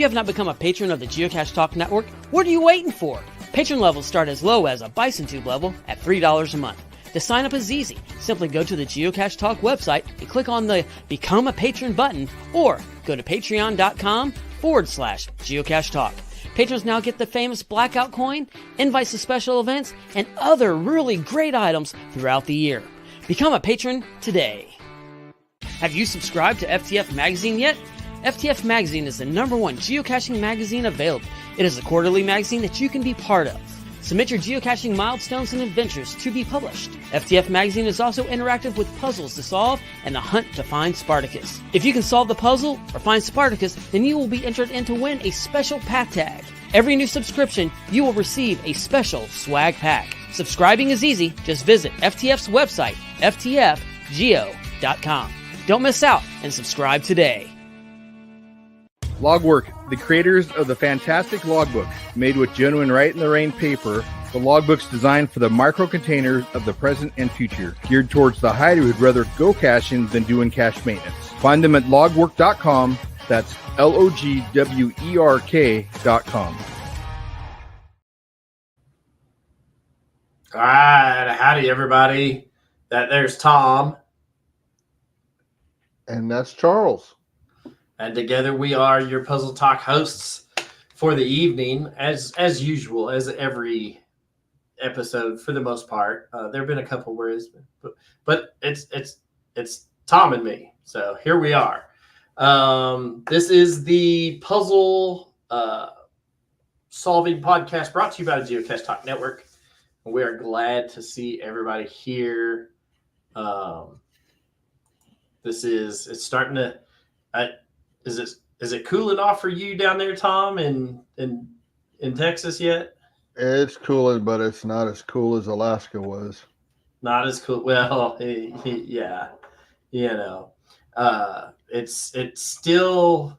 have not become a patron of the Geocache Talk Network, what are you waiting for? Patron levels start as low as a Bison Tube level at $3 a month. To sign up is easy. Simply go to the Geocache Talk website and click on the Become a Patron button, or go to patreon.com/Geocache Talk. Patrons now get the famous Blackout Coin, invites to special events, and other really great items throughout the year. Become a patron today. Have you subscribed to FTF Magazine yet? FTF Magazine is the #1 geocaching magazine available. It is a quarterly magazine that you can be part of. Submit your geocaching milestones and adventures to be published. FTF Magazine is also interactive with puzzles to solve and the hunt to find Spartacus. If you can solve the puzzle or find Spartacus, then you will be entered in to win a special pack tag. Every new subscription, you will receive a special swag pack. Subscribing is easy. Just visit FTF's website, ftfgeo.com. Don't miss out and subscribe today. Logwork, the creators of the fantastic logbook, made with genuine Write-in-the-Rain paper. The logbook's designed for the micro-containers of the present and future, geared towards the hider who'd rather go caching than doing cache maintenance. Find them at logwork.com. That's LOGWERK.com. All right, howdy everybody. There's Tom. And that's Charles. And together we are your Puzzle Talk hosts for the evening, as usual, as every episode for the most part. There have been a couple where but it's Tom and me. So here we are. This is the puzzle solving podcast brought to you by the Geocache Talk Network. We are glad to see everybody here. It's starting to. Is it cooling off for you down there, Tom, in Texas yet? It's cooling, but it's not as cool as Alaska was. Not as cool. Well, yeah, it's still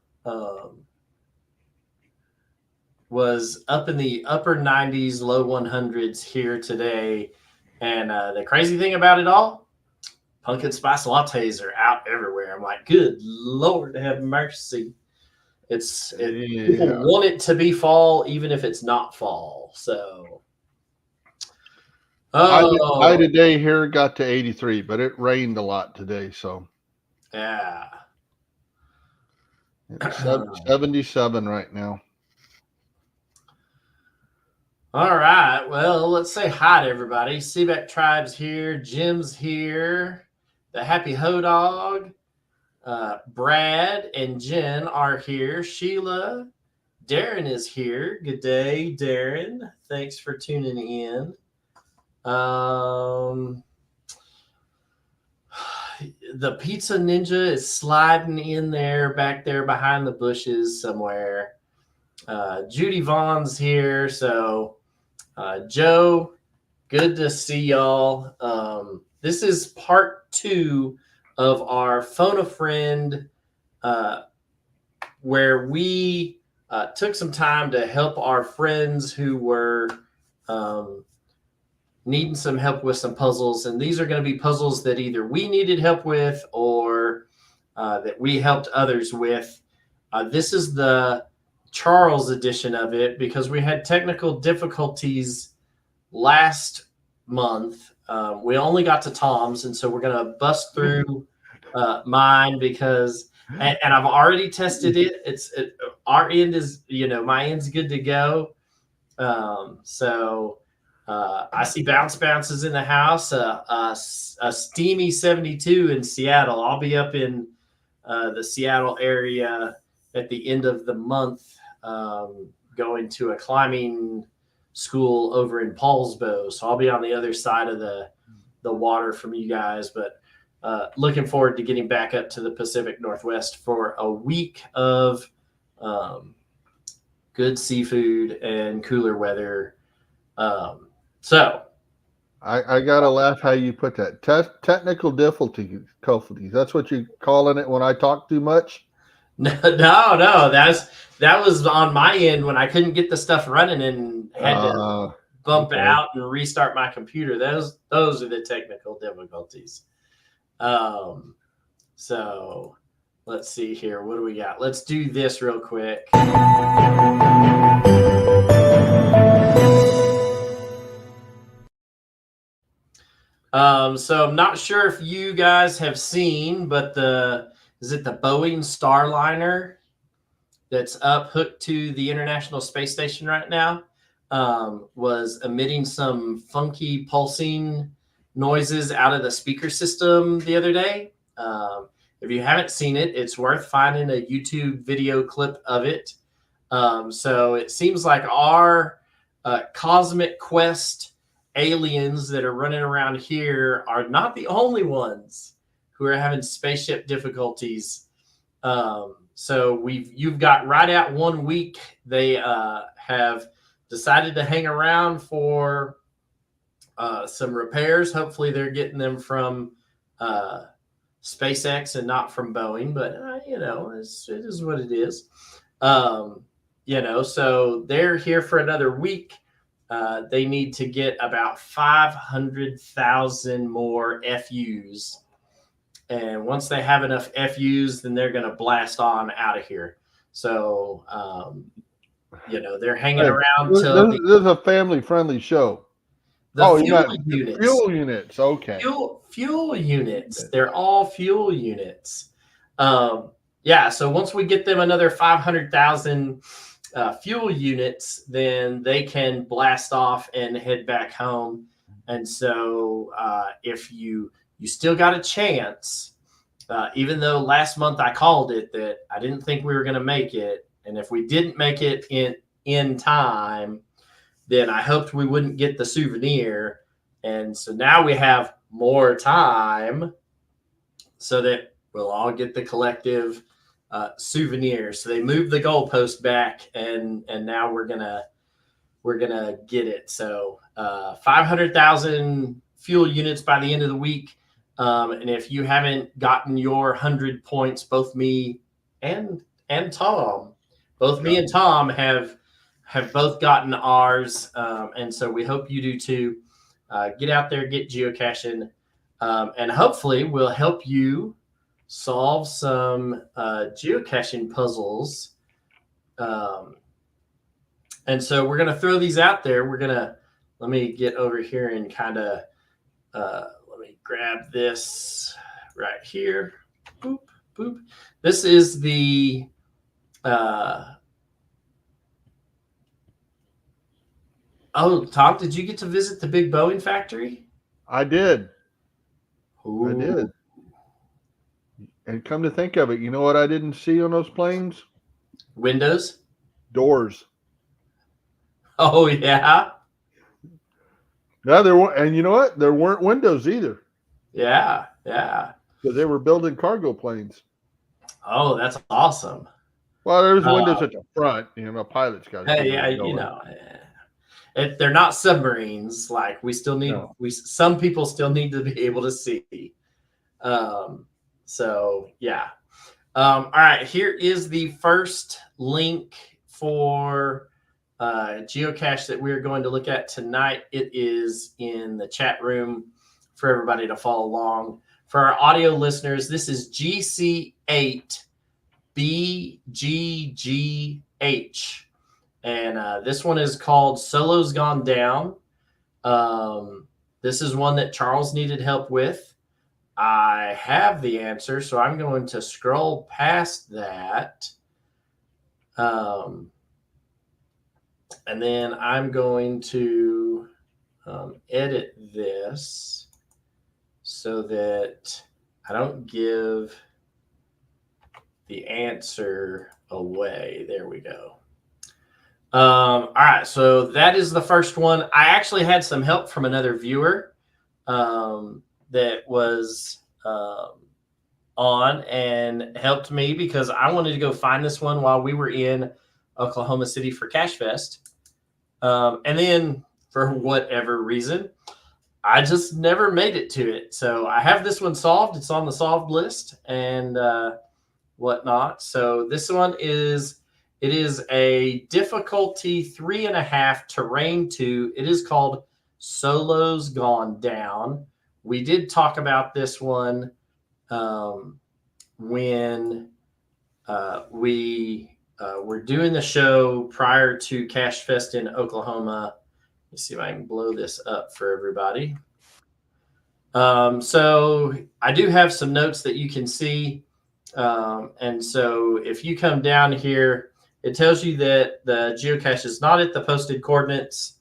was up in the upper 90s, low 100s here today, and the crazy thing about it all, pumpkin spice lattes are out everywhere. I'm like, good Lord, have mercy. People want it to be fall, even if it's not fall. So, I today here got to 83, but it rained a lot today. So, yeah, it's 77 right now. All right. Well, let's say hi to everybody. Seaback Tribe's here. Jim's here. The Happy Ho Dog, Brad and Jen are here. Sheila, Darren is here. Good day, Darren. Thanks for tuning in. The Pizza Ninja is sliding in there, back there behind the bushes somewhere. Judy Vaughn's here. So, Joe, good to see y'all. This is part 2 of our Phone a Friend, where we took some time to help our friends who were needing some help with some puzzles. And these are going to be puzzles that either we needed help with or that we helped others with. This is the Charles edition of it because we had technical difficulties last month. We only got to Tom's, and so we're going to bust through mine because, and I've already tested it. Our end is, my end's good to go. So I see bounces in the house, a steamy 72 in Seattle. I'll be up in the Seattle area at the end of the month, going to a climbing school over in Paulsbo, so I'll be on the other side of the water from you guys, but looking forward to getting back up to the Pacific Northwest for a week of good seafood and cooler weather. So I gotta laugh how you put that. Technical difficulties. That's what you're calling it when I talk too much? No, that was on my end when I couldn't get the stuff running and had to bump out and restart my computer. Those are the technical difficulties. So let's see here. What do we got? Let's do this real quick. So I'm not sure if you guys have seen, but is it the Boeing Starliner that's up hooked to the International Space Station right now, was emitting some funky pulsing noises out of the speaker system the other day. If you haven't seen it, it's worth finding a YouTube video clip of it. So it seems like our Cosmic Quest aliens that are running around here are not the only ones who are having spaceship difficulties. So you've got right at 1 week. They have decided to hang around for some repairs. Hopefully they're getting them from SpaceX and not from Boeing, but it is what it is. So they're here for another week. They need to get about 500,000 more FUs. And once they have enough FUs, then they're going to blast on out of here. So, they're hanging around till this is a family-friendly show. Fuel units. Fuel units. Okay. Fuel units. They're all fuel units. So once we get them another 500,000 fuel units, then they can blast off and head back home. And so if you still got a chance, even though last month I called it that I didn't think we were going to make it. And if we didn't make it in time, then I hoped we wouldn't get the souvenir. And so now we have more time so that we'll all get the collective souvenir. So they moved the goalpost back, and now we're gonna get it. So 500,000 fuel units by the end of the week. And if you haven't gotten your 100 points, both me and Tom, me and Tom have both gotten ours. And so we hope you do too. Get out there, get geocaching, and hopefully we'll help you solve some geocaching puzzles. And so we're going to throw these out there. Let me get over here and kind of, let me grab this right here. Boop, boop. This is the, Tom, did you get to visit the big Boeing factory? I did. Ooh. I did. And come to think of it, you know what I didn't see on those planes? Windows? Doors. Oh, yeah? No, there weren't, and you know what? There weren't windows either. Yeah. Because they were building cargo planes. Oh, that's awesome. Well, there's windows at the front. Pilots got. Hey, they're not submarines. Like we still need. No. Some people still need to be able to see. So yeah. All right. Here is the first link for Geocache that we're going to look at tonight. It is in the chat room for everybody to follow along. For our audio listeners, this is GC8BGGH. And this one is called Solo's Gone Down. This is one that Charles needed help with. I have the answer, so I'm going to scroll past that. And then I'm going to edit this so that I don't give the answer away. There we go. All right, so that is the first one. I actually had some help from another viewer that was on and helped me because I wanted to go find this one while we were in Oklahoma City for Cache Fest. And then for whatever reason, I just never made it to it. So I have this one solved. It's on the solved list and whatnot. So this one is a difficulty 3.5 terrain 2. It is called Solo's Gone Down. We did talk about this one when we were doing the show prior to Cache Fest in Oklahoma. Let me see if I can blow this up for everybody. So I do have some notes that you can see. And so if you come down here, it tells you that the geocache is not at the posted coordinates,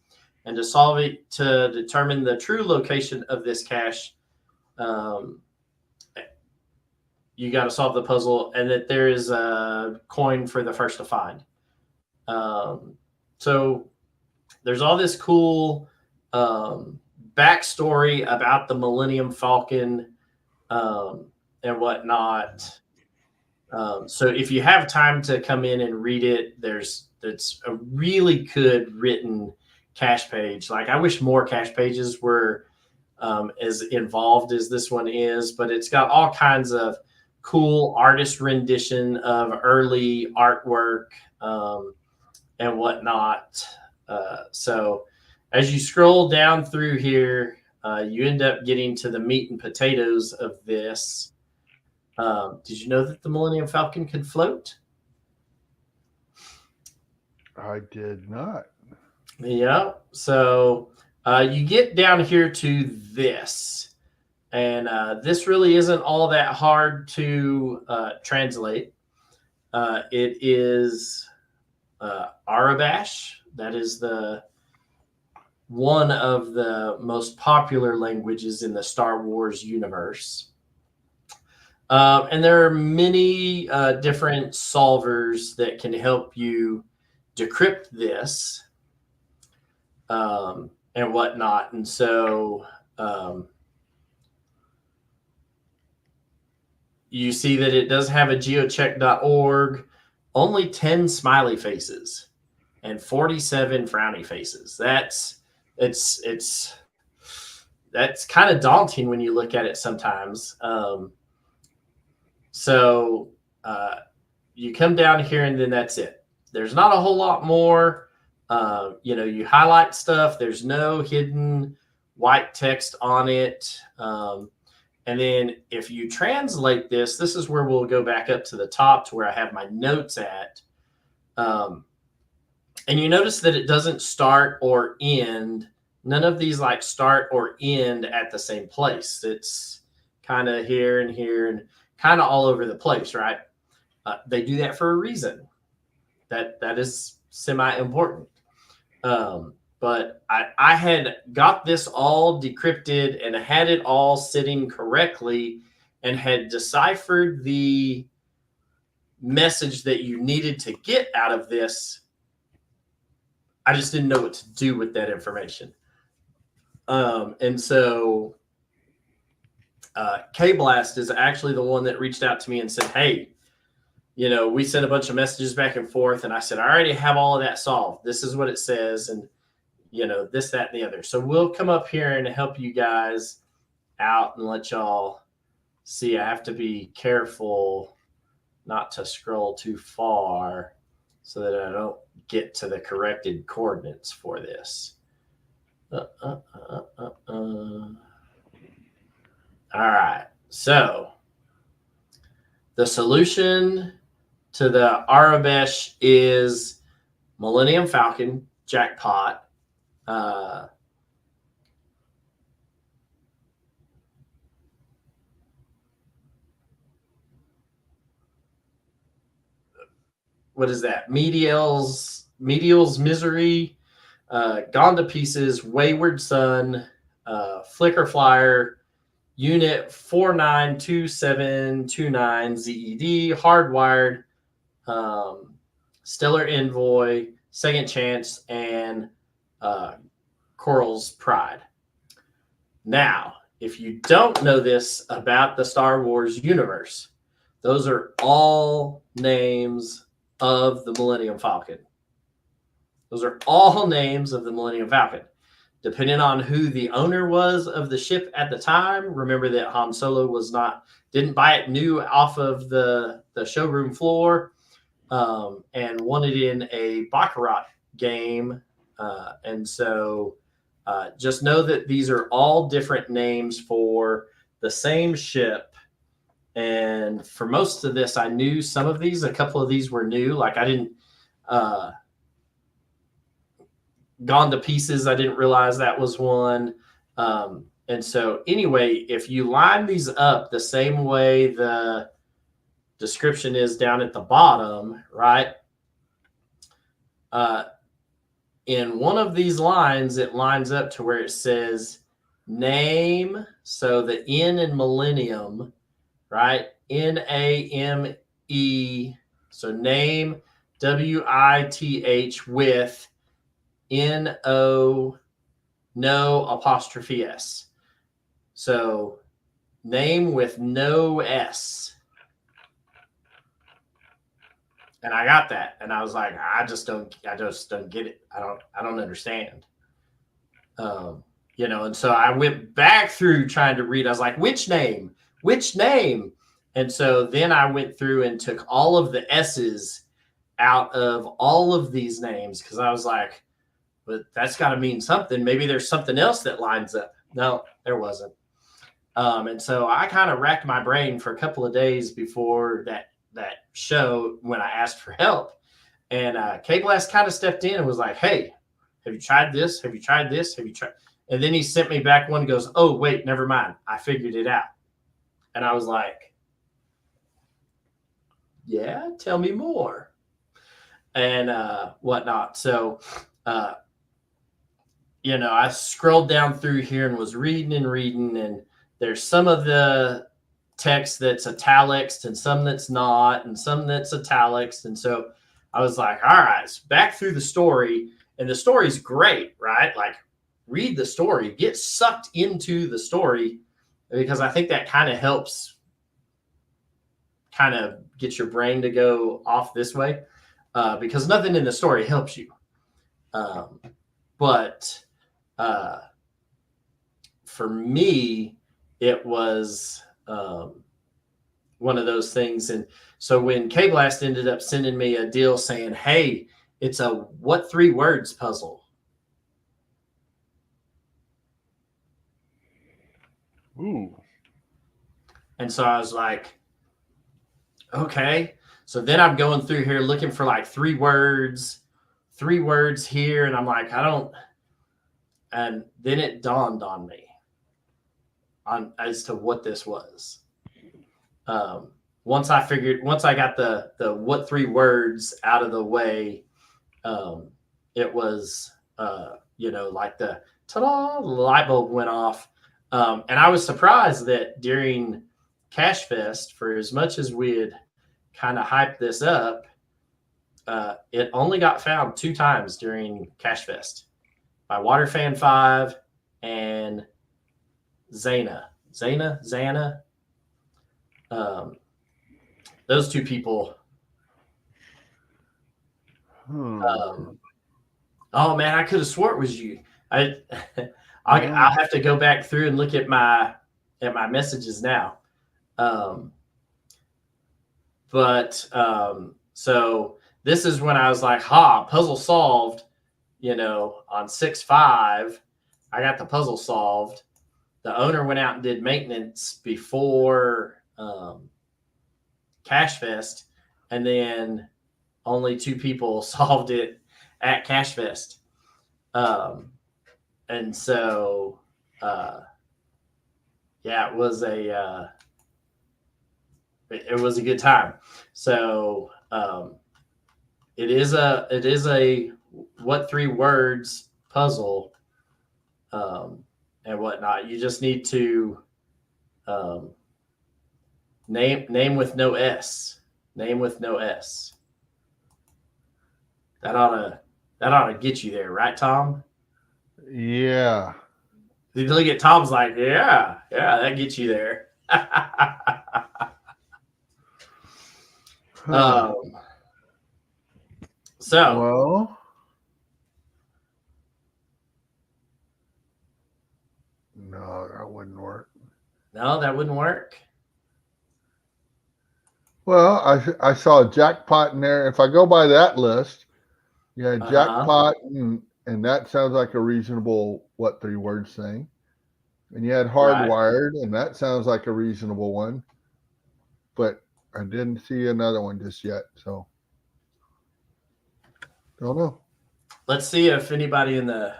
and to solve it, to determine the true location of this cache, you got to solve the puzzle, and that there is a coin for the first to find. So there's all this cool backstory about the Millennium Falcon and whatnot. So if you have time to come in and read it, it's a really good written cache page. Like, I wish more cache pages were as involved as this one is, but it's got all kinds of cool artist rendition of early artwork and whatnot. So as you scroll down through here, you end up getting to the meat and potatoes of this. Did you know that the Millennium Falcon could float? I did not. Yeah. So you get down here to this, and this really isn't all that hard to translate. It is Arabash. That is one of the most popular languages in the Star Wars universe. And there are many different solvers that can help you decrypt this and whatnot. And so you see that it does have a geocheck.org, only 10 smiley faces and 47 frowny faces. That's kind of daunting when you look at it sometimes. So you come down here, and then that's it. There's not a whole lot more. You highlight stuff. There's no hidden white text on it. And then if you translate this is where we'll go back up to the top to where I have my notes at. And you notice that it doesn't start or end. None of these like start or end at the same place. It's kind of here and here and kind of all over the place, right? They do that for a reason. That is semi-important. But I had got this all decrypted and had it all sitting correctly and had deciphered the message that you needed to get out of this. I just didn't know what to do with that information. And so K-Blast is actually the one that reached out to me and said, hey, we sent a bunch of messages back and forth, and I said, I already have all of that solved. This is what it says, and this, that, and the other. So we'll come up here and help you guys out and let y'all see. I have to be careful not to scroll too far so that I don't get to the corrected coordinates for this. All right. So the solution to the Arabesh is Millennium Falcon jackpot. What is that? Medial's Misery, Gone to Pieces, Wayward Sun, Flicker Flyer, Unit 492729 ZED, Hardwired, Stellar Envoy, Second Chance, and Coral's Pride. Now, if you don't know this about the Star Wars universe, those are all names of the Millennium Falcon. Those are all names of the Millennium Falcon. Depending on who the owner was of the ship at the time, remember that Han Solo didn't buy it new off of the showroom floor and wanted in a Baccarat game. And so just know that these are all different names for the same ship. And for most of this, I knew some of these. A couple of these were new. Like I didn't Gone to Pieces. I didn't realize that was one. And so anyway, if you line these up the same way the description is down at the bottom, right? In one of these lines, it lines up to where it says name. So the N in millennium, right? NAME. So name, WITH with NO, no apostrophe S. So name with no S. And I got that. And I was like, I just don't get it. I don't understand. And so I went back through trying to read. I was like, which name? And so then I went through and took all of the S's out of all of these names. Cause I was like, but that's got to mean something. Maybe there's something else that lines up. No, there wasn't. And so I kind of racked my brain for a couple of days before that show when I asked for help. And K-Blast kind of stepped in and was like, hey, have you tried this? Have you tried this? Have you tried? And then he sent me back one and goes, oh, wait, never mind. I figured it out. And I was like, yeah, tell me more. And whatnot. So, I scrolled down through here and was reading, and there's some of the text that's italics and some that's not, and some that's italics. And so I was like, all right, so back through the story, and the story's great, right? Like read the story, get sucked into the story, because I think that kind of helps kind of get your brain to go off this way, because nothing in the story helps you. But for me, it was one of those things. And so when K-Blast ended up sending me a deal saying, hey, it's a what 3 words puzzle. Ooh. And so I was like, okay. So then I'm going through here looking for like 3 words here. And I'm like, and then it dawned on me as to what this was. Once I got the what 3 words out of the way, it was, like the ta-da, the light bulb went off. And I was surprised that during Cache Fest, for as much as we had kind of hyped this up, it only got found 2 times during Cache Fest by Waterfan 5 and Zana. Those 2 people. Oh man, I could have swore it was you. I'll have to go back through and look at my messages now. So this is when I was like, puzzle solved. On 6/5, I got the puzzle solved. The owner went out and did maintenance before Cache Fest, and then only 2 people solved it at Cache Fest. And so, it was it was a good time. So, it is a what 3 words puzzle, and whatnot. You just need to name with no S. Name with no S. That ought to get you there, right, Tom? Yeah. You look at Tom's like, yeah, that gets you there. Well, no, that wouldn't work. No, that wouldn't work. Well, I saw a jackpot in there. If I go by that list, you had jackpot, and that sounds like a reasonable what 3 words thing. And you had hardwired, and that sounds like a reasonable one. but I didn't see another one just yet. So don't know. Let's see if anybody in the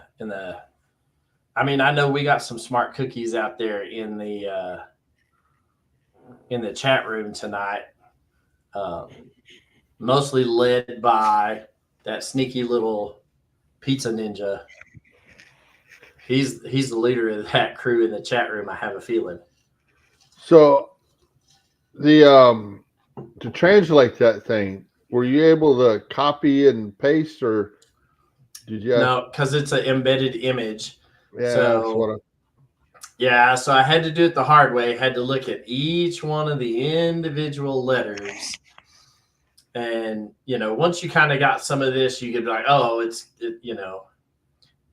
I mean, I know we got some smart cookies out there in the chat room tonight, mostly led by that sneaky little pizza ninja. He's the leader of that crew in the chat room, I have a feeling. So the to translate that thing, were you able to copy and paste, or did you? No, because it's an embedded image. Yeah, so yeah, so I had to do it the hard way. I had to look at each one of the individual letters. And, once you kind of got some of this, you could be like, oh, it's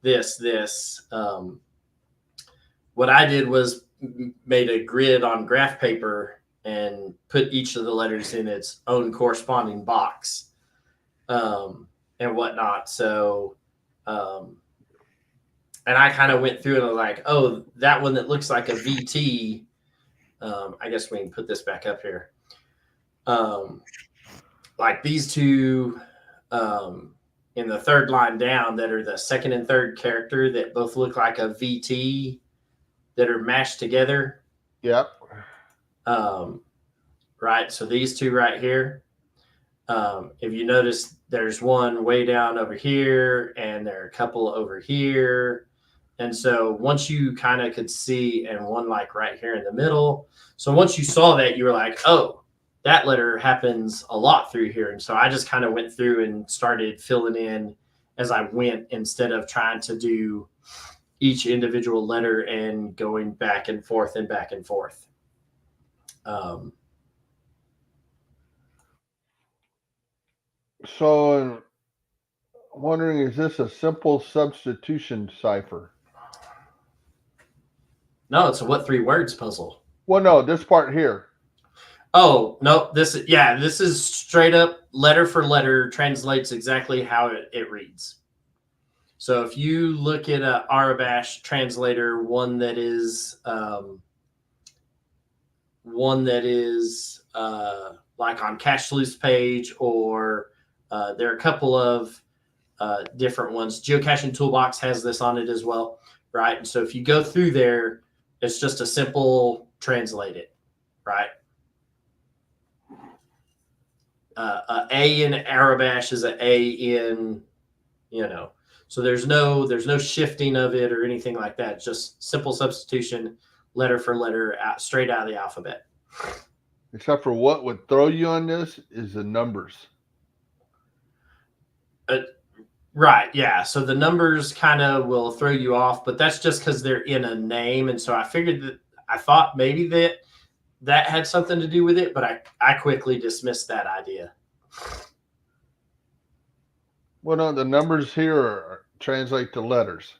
this. What I did was made a grid on graph paper and put each of the letters in its own corresponding box, and whatnot. So, and I kind of went through and I was like, oh, that one that looks like a VT. I guess we can put this back up here. Like these two in the third line down that are the second and third character that both look like a VT that are mashed together. Yep. Right. So these two right here. If you notice, there's one way down over here and there are a couple over here. And so once you kind of could see, and one like right here in the middle. So once you saw that, you were like, oh, that letter happens a lot through here. And so I just kind of went through and started filling in as I went instead of trying to do each individual letter and going back and forth and back and forth. So I'm wondering, is this a simple substitution cipher? No, it's a what three words puzzle. Well, no, this part here. Oh, no, this is straight up letter for letter translates exactly how it reads. So if you look at a Arabash translator, one that is like on Cache Sleuth's page, or there are a couple of different ones. Geocaching Toolbox has this on it as well, right? And so if you go through there, it's just a simple translate it, right? A in Arabash is an A in, so there's no shifting of it or anything like that. It's just simple substitution, letter for letter, straight out of the alphabet. Except for what would throw you on this is the numbers. Right, yeah. So the numbers kind of will throw you off, but that's just because they're in a name. And so I thought maybe that had something to do with it, but I quickly dismissed that idea. Well, no, the numbers here translate to letters.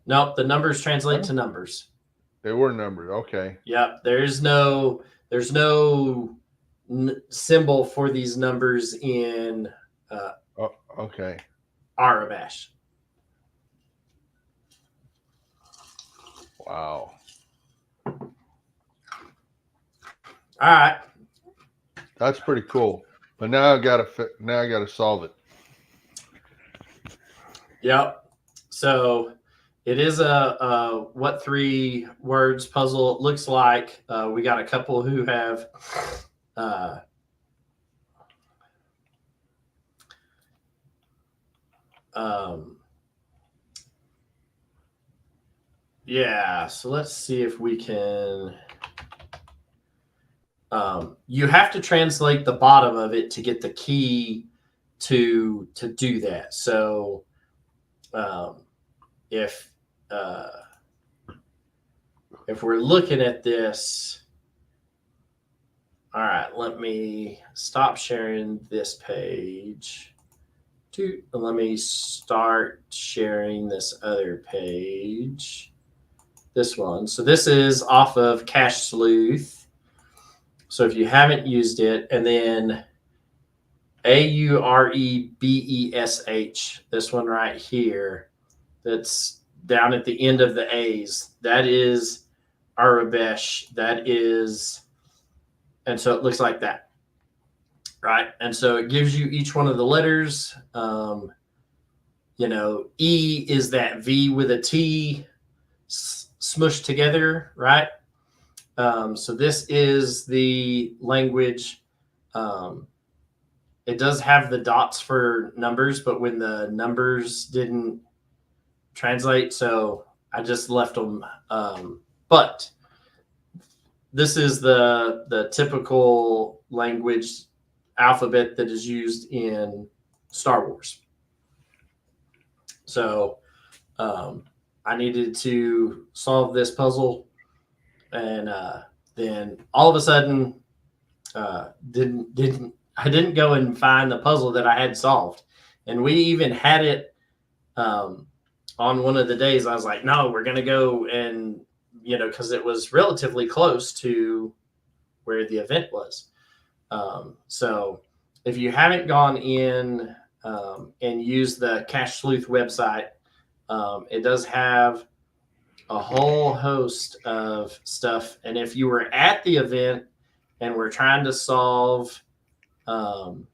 Nope, the numbers translate to numbers. They were numbers. Okay. Yep. There's no symbol for these numbers in okay. Arabash. Wow. All right. That's pretty cool. But now I gotta solve it. Yep. So it is a what three words puzzle. It looks like we got a couple who have yeah, so let's see if we can you have to translate the bottom of it to get the key to do that. So if we're looking at this, all right, let me stop sharing this page. Let me start sharing this other page. This one. So this is off of Cache Sleuth. So if you haven't used it, and then Aurebesh, this one right here, that's down at the end of the A's, that is Arabesh. That is And so it looks like that, right? And so it gives you each one of the letters. E is that V with a T smushed together, right? So this is the language. It does have the dots for numbers, but when the numbers didn't translate, so I just left them. But this is the typical language alphabet that is used in Star Wars. So I needed to solve this puzzle, and then all of a sudden, I didn't go and find the puzzle that I had solved, and we even had it on one of the days. I was like, no, we're gonna go, and because it was relatively close to where the event was. So if you haven't gone in and used the Cache Sleuth website, it does have a whole host of stuff. And if you were at the event and we're trying to solve some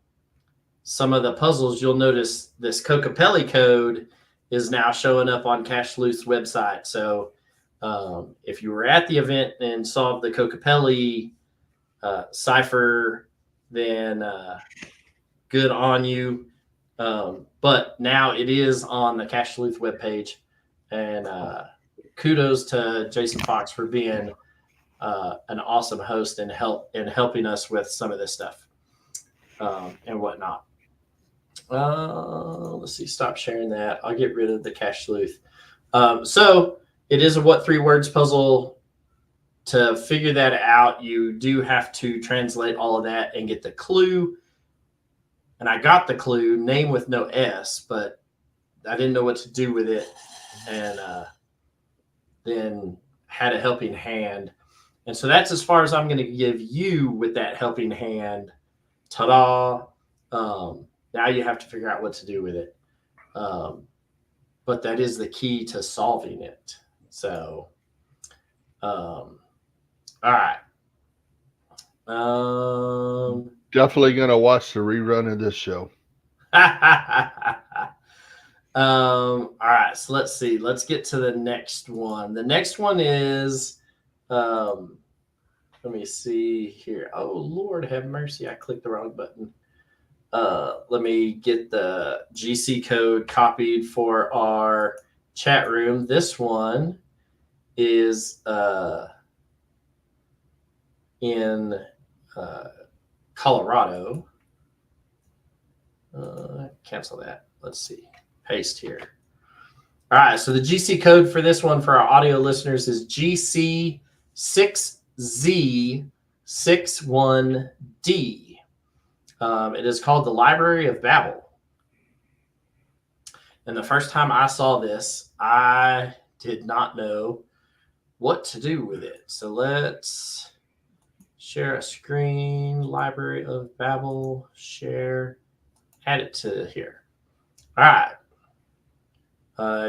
of the puzzles, you'll notice this Cocapelli code is now showing up on Cache Sleuth's website. So if you were at the event and solved the Cocapelli cipher, then good on you. But now it is on the Cache Sleuth webpage, and kudos to Jason Fox for being an awesome host and helping us with some of this stuff and whatnot. Let's see. Stop sharing that. I'll get rid of the Cache Sleuth. So it is a what 3 words puzzle. To figure that out, you do have to translate all of that and get the clue. And I got the clue, name with no S, but I didn't know what to do with it. And then had a helping hand. And so that's as far as I'm going to give you with that helping hand. Ta-da. Now you have to figure out what to do with it. But that is the key to solving it. So, all right. Definitely going to watch the rerun of this show. All right. So let's see. Let's get to the next one. The next one is, let me see here. Oh, Lord have mercy. I clicked the wrong button. Let me get the GC code copied for our chat room. This one is in Colorado. Cancel that. Let's see. Paste here. All right. So the GC code for this one for our audio listeners is GC6Z61D. It is called the Library of Babel. And the first time I saw this, I did not know what to do with it. So let's share a screen. Library of Babel, share, add it to here. All right.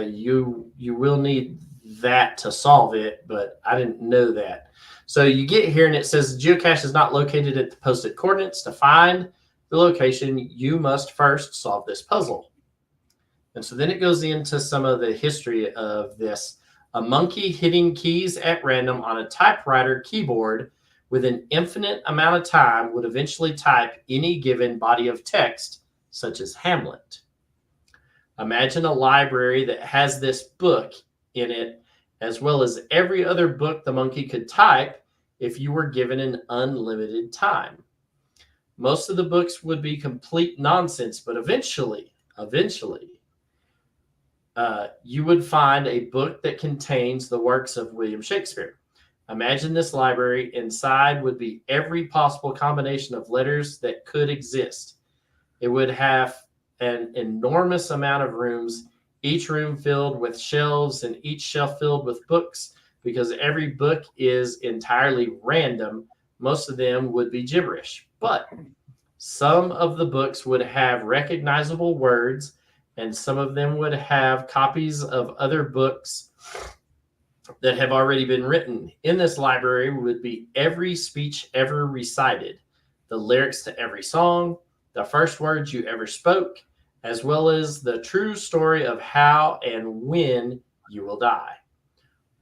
You will need that to solve it, but I didn't know that. So you get here and it says the geocache is not located at the posted coordinates. To find the location, you must first solve this puzzle. And so then it goes into some of the history of this. A monkey hitting keys at random on a typewriter keyboard with an infinite amount of time would eventually type any given body of text, such as Hamlet. Imagine a library that has this book in it, as well as every other book the monkey could type if you were given an unlimited time. Most of the books would be complete nonsense, but eventually, you would find a book that contains the works of William Shakespeare. Imagine this library. Inside would be every possible combination of letters that could exist. It would have an enormous amount of rooms, each room filled with shelves and each shelf filled with books, because every book is entirely random. Most of them would be gibberish, but some of the books would have recognizable words, and some of them would have copies of other books that have already been written. In this library would be every speech ever recited, the lyrics to every song, the first words you ever spoke, as well as the true story of how and when you will die.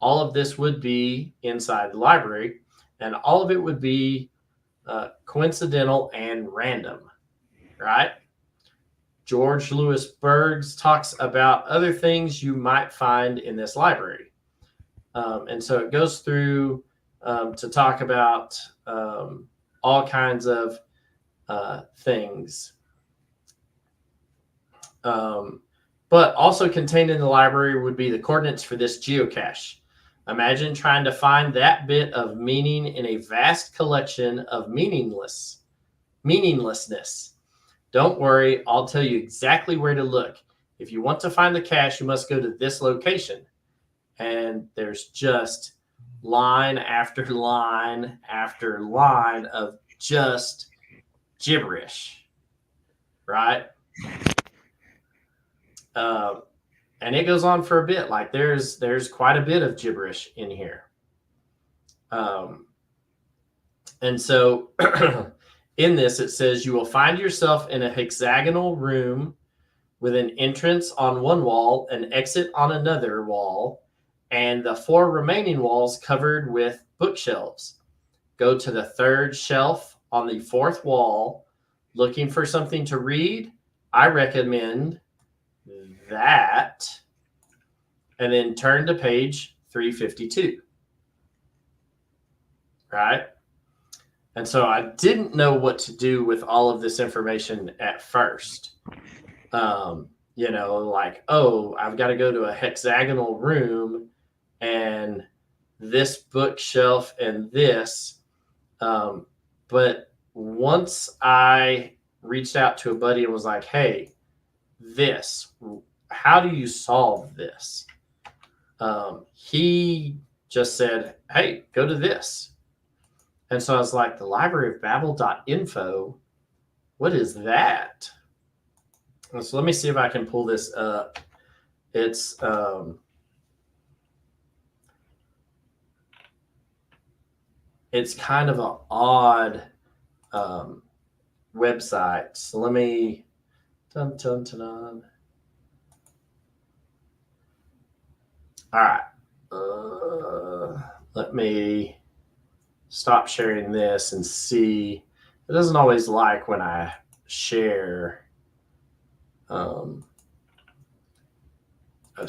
All of this would be inside the library, and all of it would be coincidental and random, right? George Louis Bergs talks about other things you might find in this library. And so it goes through to talk about all kinds of things. But also contained in the library would be the coordinates for this geocache. Imagine trying to find that bit of meaning in a vast collection of meaninglessness. Don't worry, I'll tell you exactly where to look. If you want to find the cache, you must go to this location. And there's just line after line after line of just gibberish, right? And it goes on for a bit. Like there's quite a bit of gibberish in here. And so in this, it says you will find yourself in a hexagonal room with an entrance on one wall, an exit on another wall, and the 4 remaining walls covered with bookshelves. Go to the 3rd shelf on the 4th wall. Looking for something to read? I recommend that. And then turn to page 352. Right? And so I didn't know what to do with all of this information at first. Like, oh, I've got to go to a hexagonal room and this bookshelf and this. But once I reached out to a buddy and was like, hey, how do you solve this? He just said, hey, go to this. And so I was like, the library of Babel.info, what is that? And so let me see if I can pull this up. It's kind of an odd website. So let me All right. Let me stop sharing this and see. It doesn't always like when I share a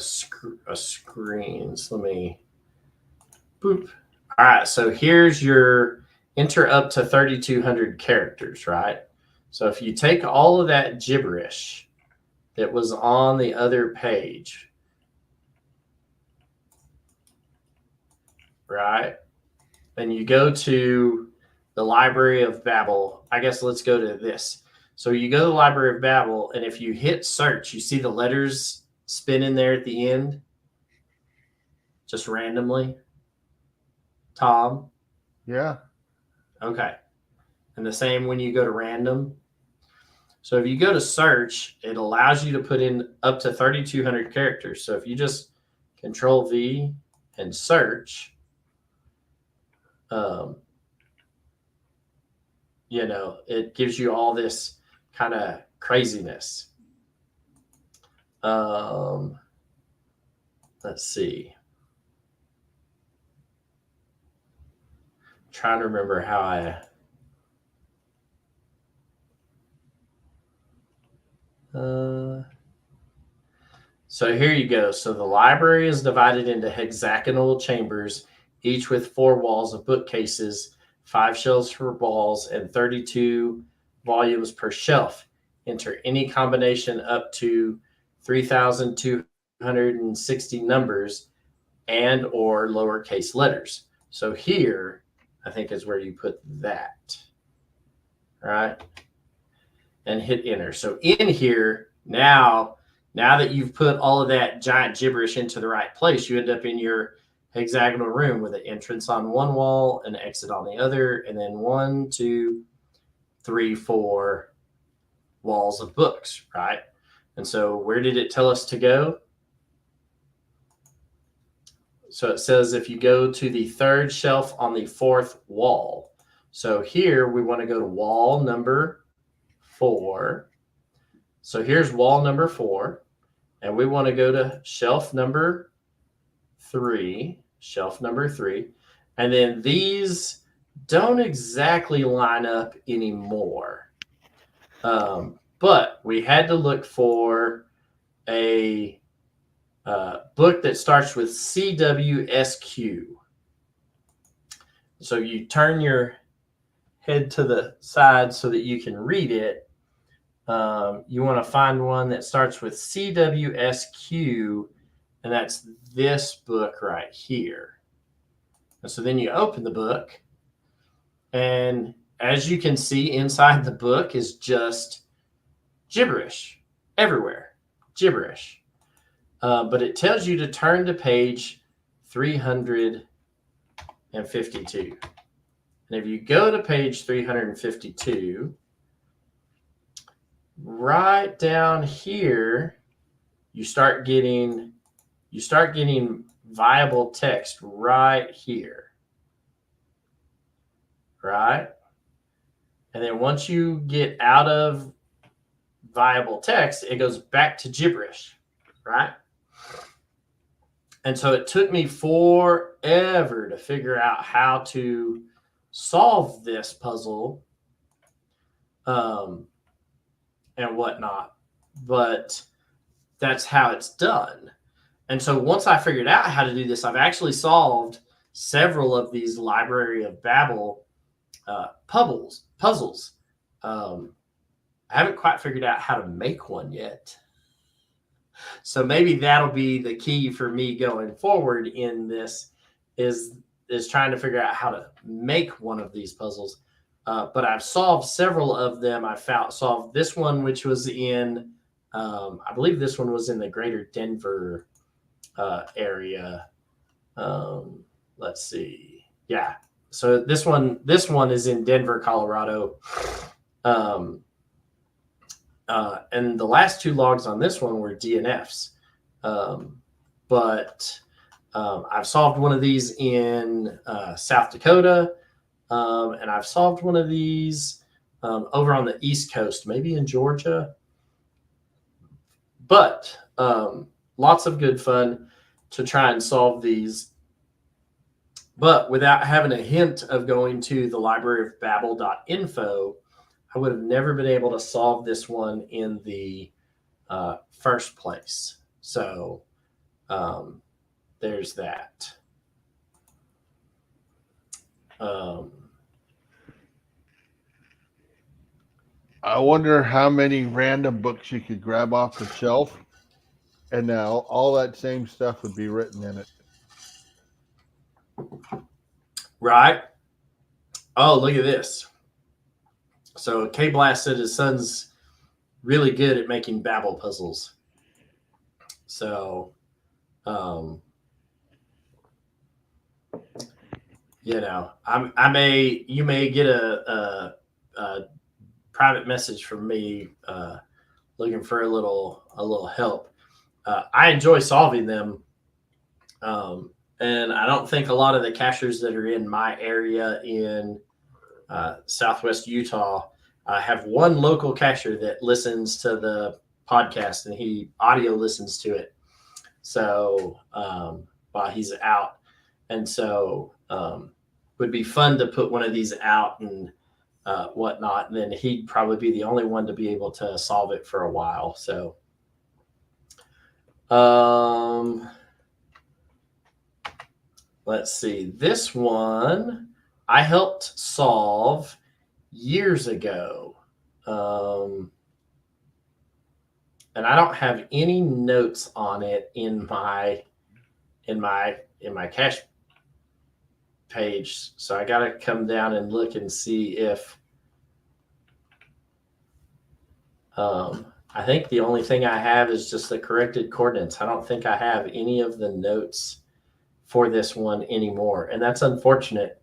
screen. So let me boop. All right. So here's your enter up to 3,200 characters, right? So if you take all of that gibberish that was on the other page, right? And you go to the Library of Babel. I guess let's go to this. So you go to the Library of Babel, and if you hit search, you see the letters spinning there at the end, just randomly. Tom? Yeah. Okay. And the same when you go to random. So if you go to search, it allows you to put in up to 3,200 characters. So if you just Control V and search, it gives you all this kind of craziness. Let's see. I'm trying to remember how I. So here you go. So the library is divided into hexagonal chambers, each with 4 walls of bookcases, 5 shelves for balls, and 32 volumes per shelf. Enter any combination up to 3,260 numbers and or lowercase letters. So here, I think is where you put that, right? And hit enter. So in here, now that you've put all of that giant gibberish into the right place, you end up in your hexagonal room with an entrance on one wall, an exit on the other, and then 1, 2, 3, 4 walls of books, right? And so where did it tell us to go? So it says if you go to the third shelf on the fourth wall. So here we want to go to wall number 4. So here's wall number 4. And we want to go to shelf number 3. Shelf number 3. And then these don't exactly line up anymore. But we had to look for a book that starts with CWSQ. So you turn your head to the side so that you can read it. You want to find one that starts with CWSQ, and that's this book right here. And so then you open the book, and as you can see, inside the book is just gibberish everywhere, gibberish. But it tells you to turn to page 352. And if you go to page 352, right down here, you start getting viable text right here. Right? And then once you get out of viable text, it goes back to gibberish, right? And so it took me forever to figure out how to solve this puzzle and whatnot. But that's how it's done. And so once I figured out how to do this, I've actually solved several of these Library of Babel puzzles. I haven't quite figured out how to make one yet. So maybe that'll be the key for me going forward in this is trying to figure out how to make one of these puzzles. But I've solved several of them. I solved this one, which was in, I believe this one was in the greater Denver area. Let's see. Yeah. So this one is in Denver, Colorado. And the last 2 logs on this one were DNFs. But I've solved one of these in South Dakota. And I've solved one of these over on the East Coast, maybe in Georgia. But lots of good fun to try and solve these. But without having a hint of going to the libraryofbabel.info, I would have never been able to solve this one in the first place. So there's that. I wonder how many random books you could grab off the shelf, and now all that same stuff would be written in it. Right. Oh, look at this. So K-Blast said his son's really good at making Babel puzzles. So, you may get a private message from me looking for a little help. I enjoy solving them. And I don't think a lot of the cachers that are in my area in Southwest Utah have one local cacher that listens to the podcast, and he audio listens to it. So while he's out, and so would be fun to put one of these out and whatnot. And then he'd probably be the only one to be able to solve it for a while. So let's see. This one I helped solve years ago. And I don't have any notes on it in my cache page. So I got to come down and look and see if I think the only thing I have is just the corrected coordinates. I don't think I have any of the notes for this one anymore. And that's unfortunate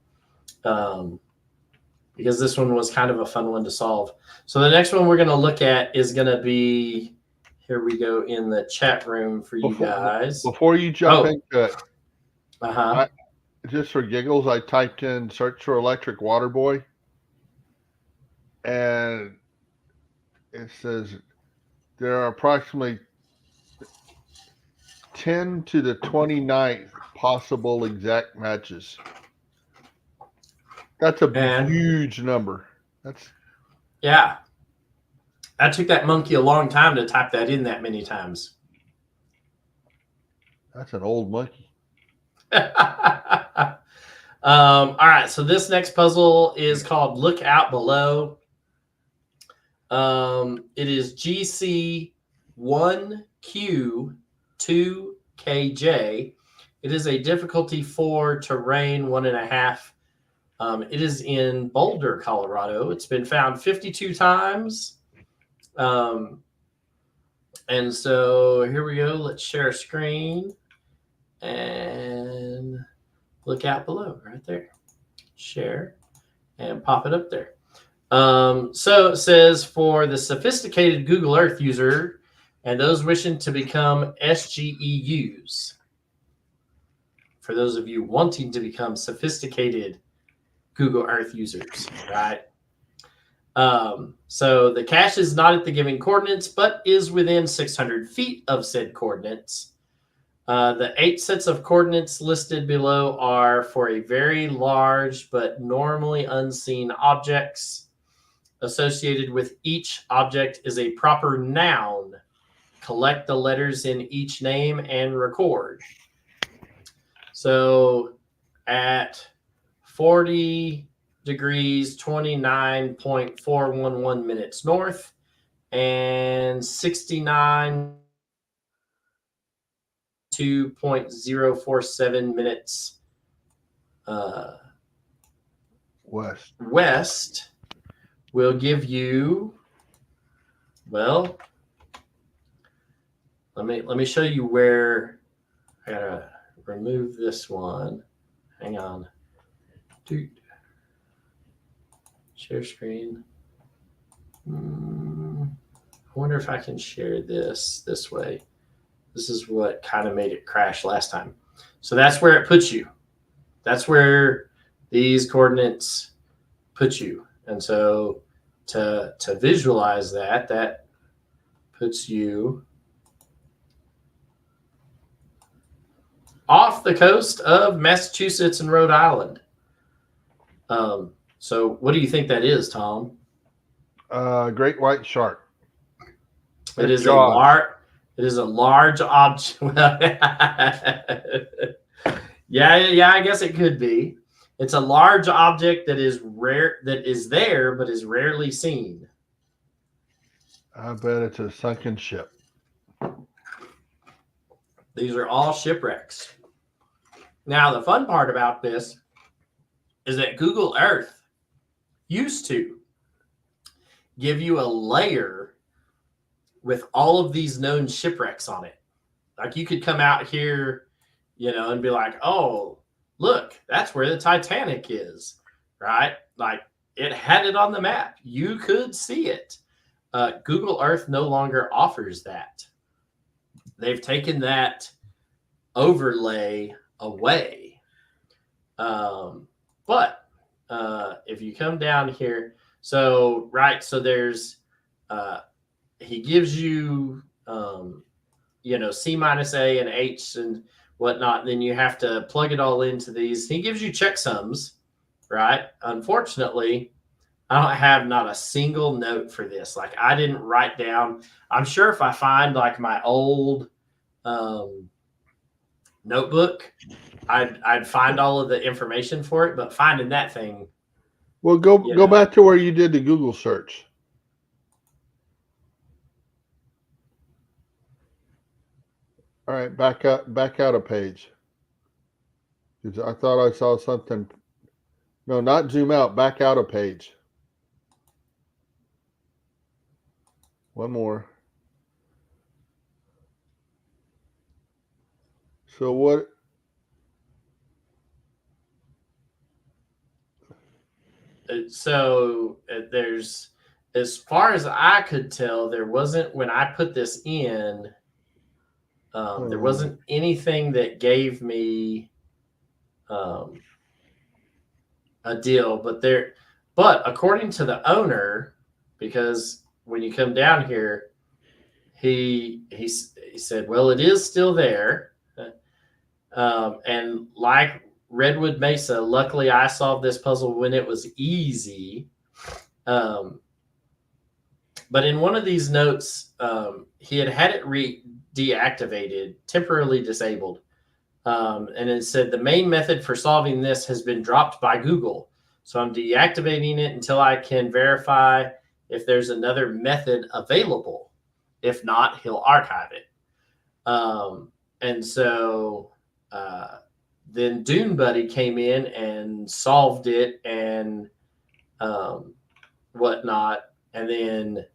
because this one was kind of a fun one to solve. So the next one we're going to look at is going to be, here we go in the chat room for you guys. Before you jump into it, Uh-huh. Just for giggles, I typed in search for electric water boy, and it says there are approximately 10 to the 29th possible exact matches. That's a And huge number. yeah, I took that monkey a long time to type that in that many times. That's an old monkey. All right, so this next puzzle is called Look Out Below. It is GC1Q2KJ. It is a difficulty 4, terrain 1.5. It is in Boulder, Colorado. It's been found 52 times. And so here we go. Let's share a screen and look out below right there. Share and pop it up there. So it says for the sophisticated Google Earth user and those wishing to become SGEUs. For those of you wanting to become sophisticated Google Earth users, right? So the cache is not at the given coordinates, but is within 600 feet of said coordinates. The 8 sets of coordinates listed below are for a very large but normally unseen objects. Associated with each object is a proper noun. Collect the letters in each name and record. So at 40 degrees 29.411 minutes north and 69.2.047 minutes west will give you, well, let me show you where. I gotta remove this one. Hang on. Dude. Share screen. I wonder if I can share this way. This is what kind of made it crash last time. So that's where it puts you. That's where these coordinates put you. And so to visualize that puts you off the coast of Massachusetts and Rhode Island. So what do you think that is, Tom? Great white shark. It is a large object. Yeah, I guess it could be. It's a large object that is rare, that is there, but is rarely seen. I bet it's a sunken ship. These are all shipwrecks. Now, the fun part about this is that Google Earth used to give you a layer with all of these known shipwrecks on it. Like you could come out here, and be like, oh, look, that's where the Titanic is, right? Like it had it on the map. You could see it. Google Earth no longer offers that. They've taken that overlay away. But if you come down here, so there's, he gives you, C minus A and H and whatnot. And then you have to plug it all into these. He gives you checksums, right? Unfortunately, I don't have not a single note for this. Like I didn't write down. I'm sure if I find like my old notebook, I'd find all of the information for it. But finding that thing. Well, go back to where you did the Google search. All right, back out a page. Because I thought I saw something. No, not zoom out. Back out a page. One more. So what? So there's, as far as I could tell, there wasn't, when I put this in, there wasn't anything that gave me a deal, but according to the owner, because when you come down here, he said, well, it is still there. And like Redwood Mesa, luckily I solved this puzzle when it was easy. But in one of these notes, he had it deactivated, temporarily disabled. And it said the main method for solving this has been dropped by Google. So I'm deactivating it until I can verify if there's another method available. If not, he'll archive it. And so then Dune Buddy came in and solved it and whatnot. And then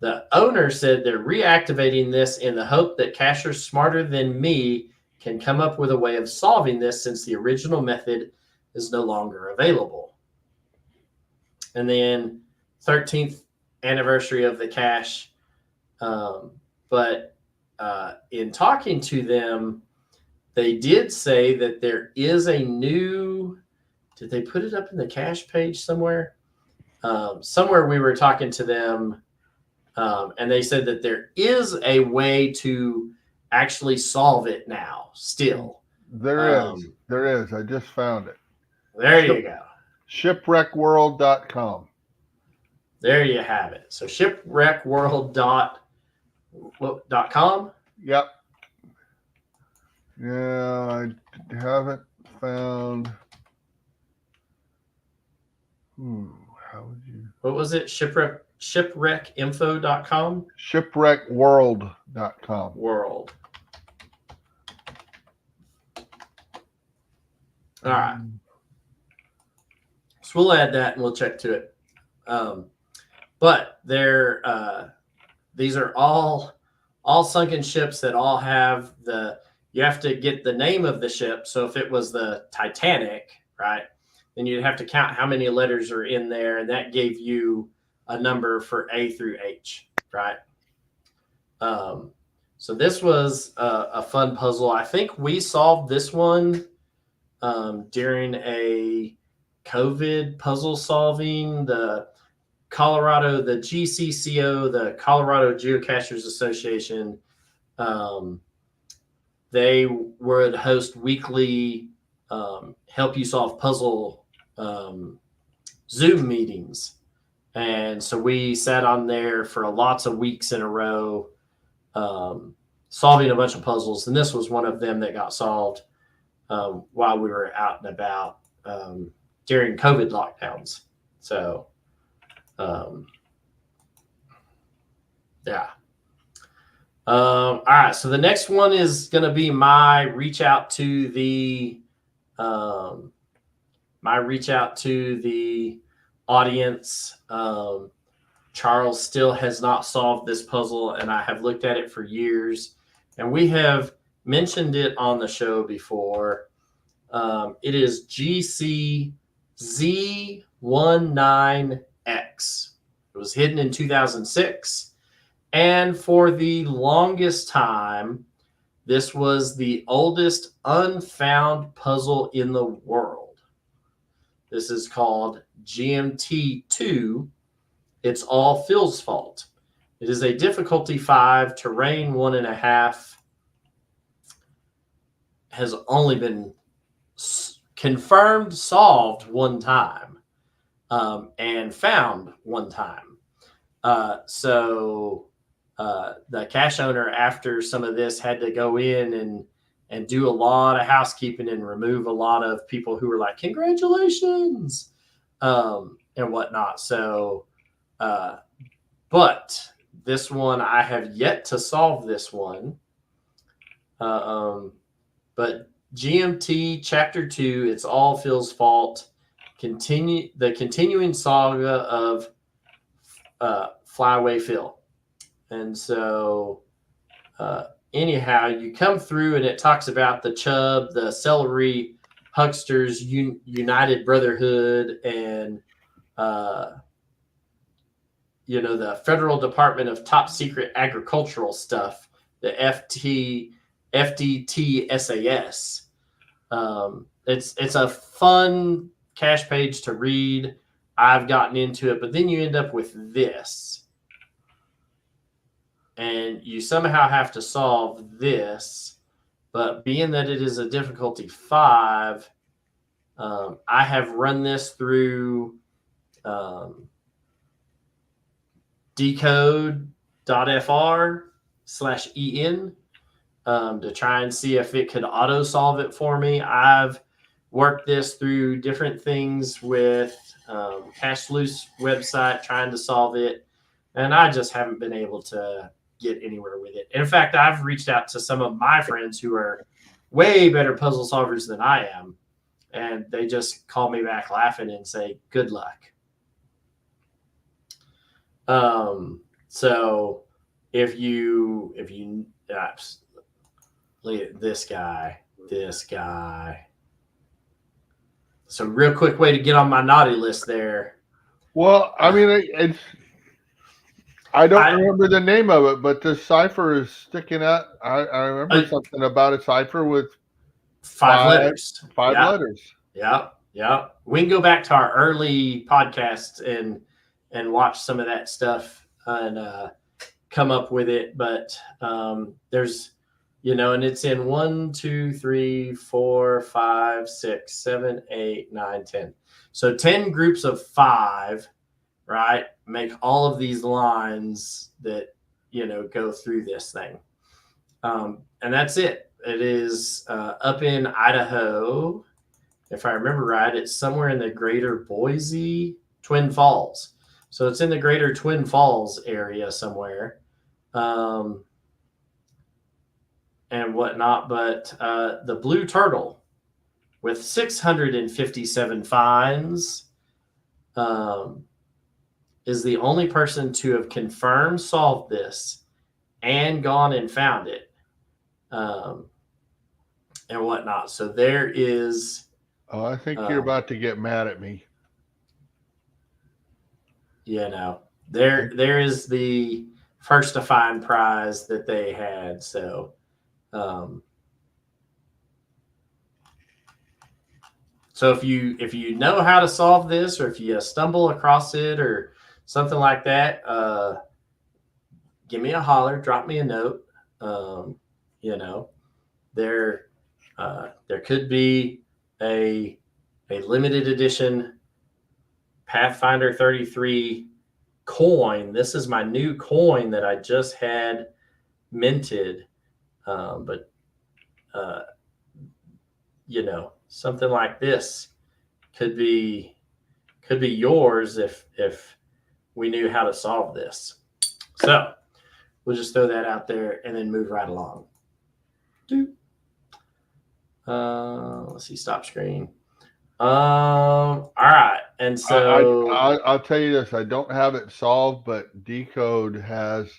the owner said they're reactivating this in the hope that cachers smarter than me can come up with a way of solving this since the original method is no longer available. And then 13th anniversary of the cache. But in talking to them, they did say that there is a new, did they put it up in the cache page somewhere? Somewhere we were talking to them, and they said that there is a way to actually solve it now still. There is. I just found it. There you go. Shipwreckworld.com. There you have it. So shipwreckworld.com. Yep. Yeah, I haven't found. How would you? What was it? Shipwreckinfo.com? Shipwreckworld.com. World. All right. So we'll add that and we'll check to it. But these are all sunken ships that all have you have to get the name of the ship. So if it was the Titanic, right, then you'd have to count how many letters are in there, and that gave you a number for A through H, right? So this was a fun puzzle. I think we solved this one during a COVID puzzle solving. The GCCO, the Colorado Geocachers Association, they would host weekly help you solve puzzle Zoom meetings. And so we sat on there for lots of weeks in a row, solving a bunch of puzzles. And this was one of them that got solved while we were out and about during COVID lockdowns. So, yeah. All right. So the next one is going to be my reach out to the audience. Charles still has not solved this puzzle, and I have looked at it for years, and we have mentioned it on the show before. It is GCZ19X. It was hidden in 2006, and for the longest time, this was the oldest unfound puzzle in the world. This is called GMT2. It's all Phil's fault. It is a difficulty 5, terrain 1.5. Has only been confirmed solved one time, and found one time. So the cache owner, after some of this, had to go in and do a lot of housekeeping and remove a lot of people who were like, congratulations, and whatnot. So, but this one, I have yet to solve this one. But GMT Chapter 2, it's all Phil's fault. The continuing saga of Flyaway Phil. And so, anyhow, you come through and it talks about the Chubb, the Celery Hucksters United Brotherhood, and the Federal Department of Top Secret Agricultural Stuff, the FDTSAS. It's a fun cache page to read. I've gotten into it, but then you end up with this. And you somehow have to solve this. But being that it is a difficulty 5, I have run this through decode.fr/en to try and see if it could auto solve it for me. I've worked this through different things with Cache Loose website trying to solve it, and I just haven't been able to get anywhere with it. In fact, I've reached out to some of my friends who are way better puzzle solvers than I am, and they just call me back laughing and say, good luck. So if you look at this guy. So real quick way to get on my naughty list there. Well, I mean, I don't remember the name of it, but the cipher is sticking out. I remember something about a cipher with 5 letters. 5 letters. Yeah. We can go back to our early podcasts and watch some of that stuff and come up with it. But there's, and it's in 1, 2, 3, 4, 5, 6, 7, 8, 9, 10. So 10 groups of 5, right? Make all of these lines that, go through this thing. And that's it. It is up in Idaho. If I remember right, it's somewhere in the greater Boise, Twin Falls. So it's in the greater Twin Falls area somewhere. And whatnot. But the Blue Turtle with 657 finds is the only person to have confirmed solved this and gone and found it and whatnot. So there is... Oh, I think you're about to get mad at me. There is the first to find prize that they had. So so if you know how to solve this, or if you stumble across it or something like that, give me a holler, drop me a note. There could be a limited edition Pathfinder 33 coin. This is my new coin that I just had minted. But something like this could be yours if we knew how to solve this. So we'll just throw that out there and then move right along. Let's see, stop screen. All right. And so I'll tell you this, I don't have it solved, but Decode has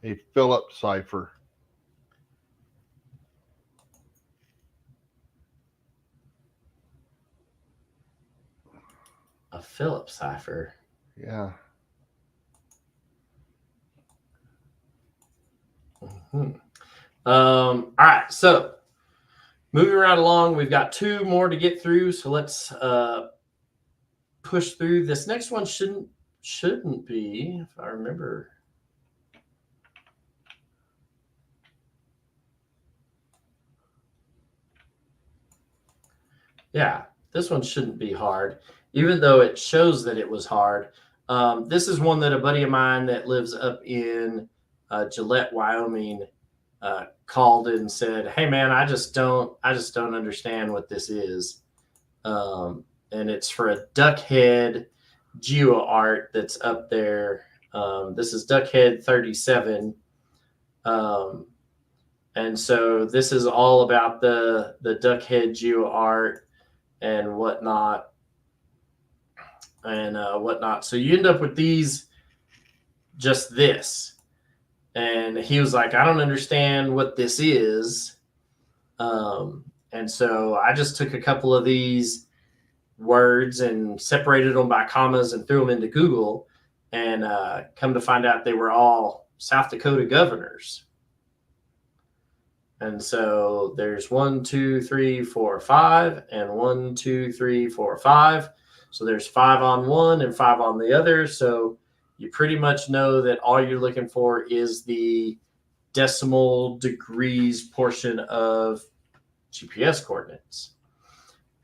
a Phillips cipher. A Phillips cipher. Yeah. Mm-hmm. All right. So moving right along, we've got 2 more to get through. So let's push through. This next one shouldn't be, if I remember. Yeah, this one shouldn't be hard, even though it shows that it was hard. This is one that a buddy of mine that lives up in Gillette, Wyoming, called and said, "Hey man, I just don't understand what this is." And it's for a duck head geo art that's up there. This is Duckhead 37. And so this is all about the Duckhead geo art and whatnot. So you end up with these, just this. And he was like, I don't understand what this is. And so I just took a couple of these words and separated them by commas and threw them into Google, and come to find out they were all South Dakota governors. And so there's 1, 2, 3, 4, 5, and 1, 2, 3, 4, 5. So there's 5 on one and 5 on the other. So you pretty much know that all you're looking for is the decimal degrees portion of GPS coordinates.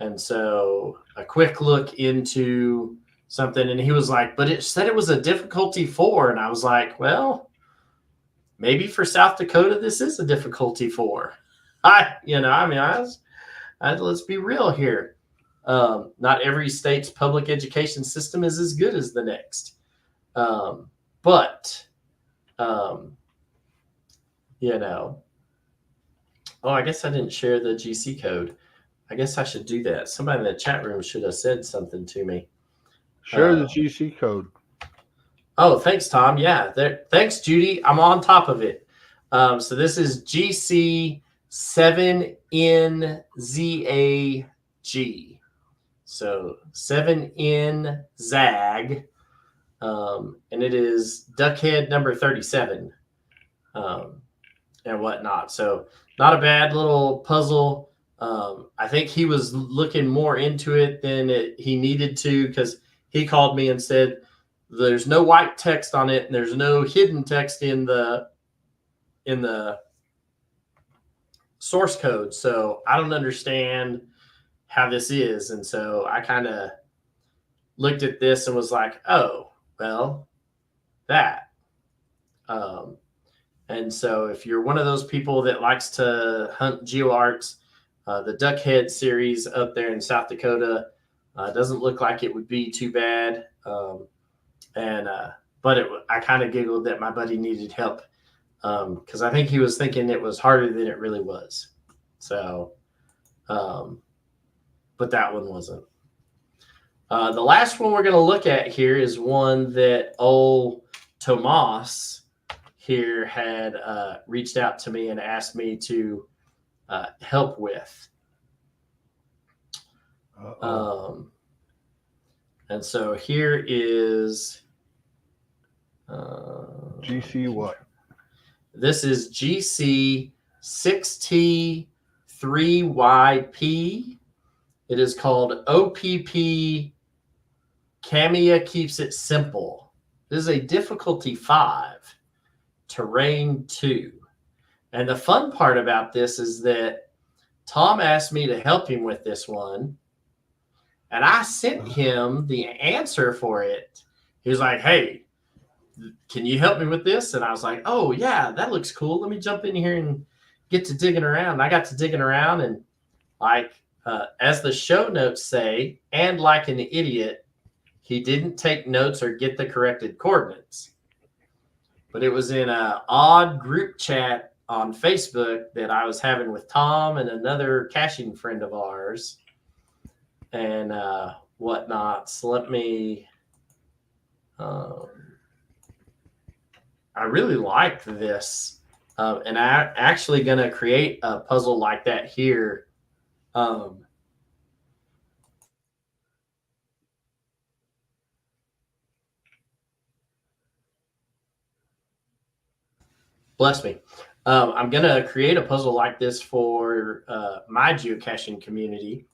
And so a quick look into something, and he was like, but it said it was a difficulty 4. And I was like, well, maybe for South Dakota, this is a difficulty 4. Let's be real here. Not every state's public education system is as good as the next. I guess I didn't share the GC code. I guess I should do that. Somebody in the chat room should have said something to me. Share the GC code. Oh, thanks, Tom. Yeah. Thanks, Judy. I'm on top of it. So this is GC7NZAG. So 7N ZAG. And it is Duckhead number 37. And whatnot. So not a bad little puzzle. I think he was looking more into it than he needed to, because he called me and said, there's no white text on it and there's no hidden text in the source code. So I don't understand how this is. And so I kind of looked at this and was like, oh, well, that. And so if you're one of those people that likes to hunt GeoArts, the Duckhead series up there in South Dakota doesn't look like it would be too bad. But I kind of giggled that my buddy needed help, because I think he was thinking it was harder than it really was. So, but that one wasn't. The last one we're going to look at here is one that old Tomas here had reached out to me and asked me to help with. And so here is GC what? This is GC6T3YP. It is called OPP Camia Keeps It Simple. This is a difficulty 5, terrain 2. And the fun part about this is that Tom asked me to help him with this one, and I sent him the answer for it. He was like, hey, can you help me with this? And I was like, oh, yeah, that looks cool. Let me jump in here and get to digging around. And I got to digging around, and as the show notes say, and like an idiot, he didn't take notes or get the corrected coordinates. But it was in an odd group chat on Facebook that I was having with Tom and another caching friend of ours and whatnot. So let me, I really like this. And I'm actually going to create a puzzle like that here. Bless me. I'm going to create a puzzle like this for my geocaching community,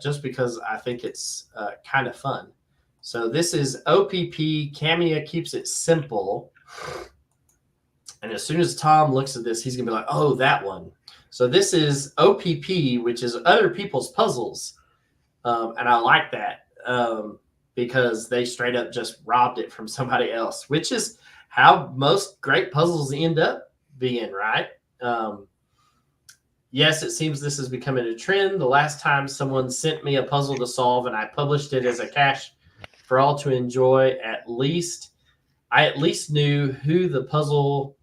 just because I think it's kind of fun. So this is OPP Camia Keeps It Simple. And as soon as Tom looks at this, he's going to be like, oh, that one. So this is OPP, which is other people's puzzles. And I like that because they straight up just robbed it from somebody else, which is how most great puzzles end up being, right? Yes, it seems this is becoming a trend. The last time someone sent me a puzzle to solve and I published it as a cache for all to enjoy, I at least knew who the puzzle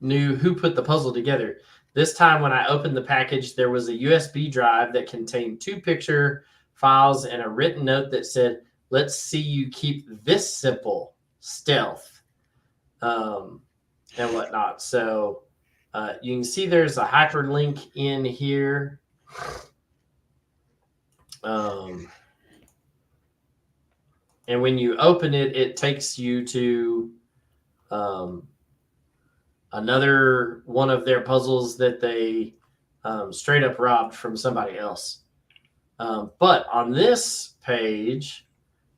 knew who put the puzzle together. This time when I opened the package, there was a USB drive that contained 2 picture files and a written note that said, let's see you keep this simple, stealth, and whatnot. So you can see there's a hyperlink in here. And when you open it, it takes you to another one of their puzzles that they straight up robbed from somebody else. But on this page,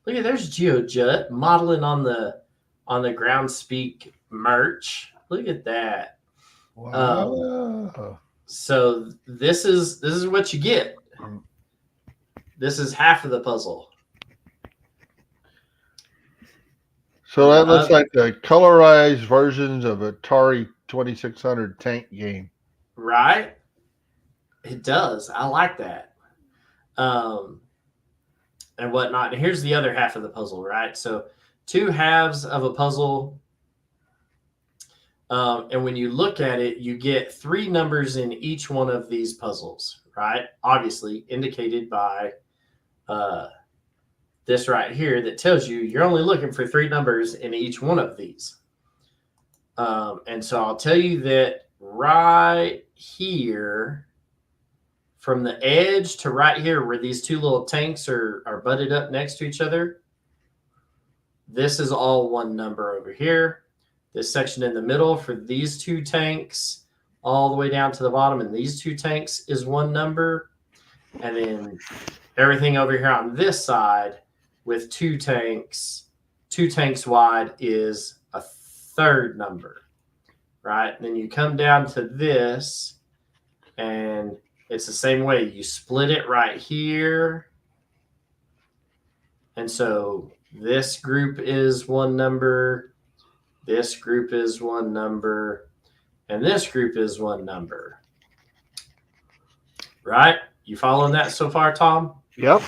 look at, there's GeoJut modeling on the Groundspeak merch. Look at that. Wow. So this is what you get. This is half of the puzzle. So that looks like the colorized versions of Atari 2600 tank game. Right? It does. I like that. And whatnot. And here's the other half of the puzzle, right? So 2 halves of a puzzle. And when you look at it, you get 3 numbers in each one of these puzzles, right? Obviously indicated by this right here that tells you you're only looking for 3 numbers in each one of these. And so I'll tell you that right here, from the edge to right here where these 2 little tanks are butted up next to each other, this is all 1 number over here. This section in the middle for these 2 tanks all the way down to the bottom, and these 2 tanks is 1 number. And then everything over here on this side with 2 tanks wide is a 3rd number, right? And then you come down to this, and it's the same way. You split it right here. And so this group is 1 number, this group is 1 number, and this group is 1 number. Right? You following that so far, Tom? Yep.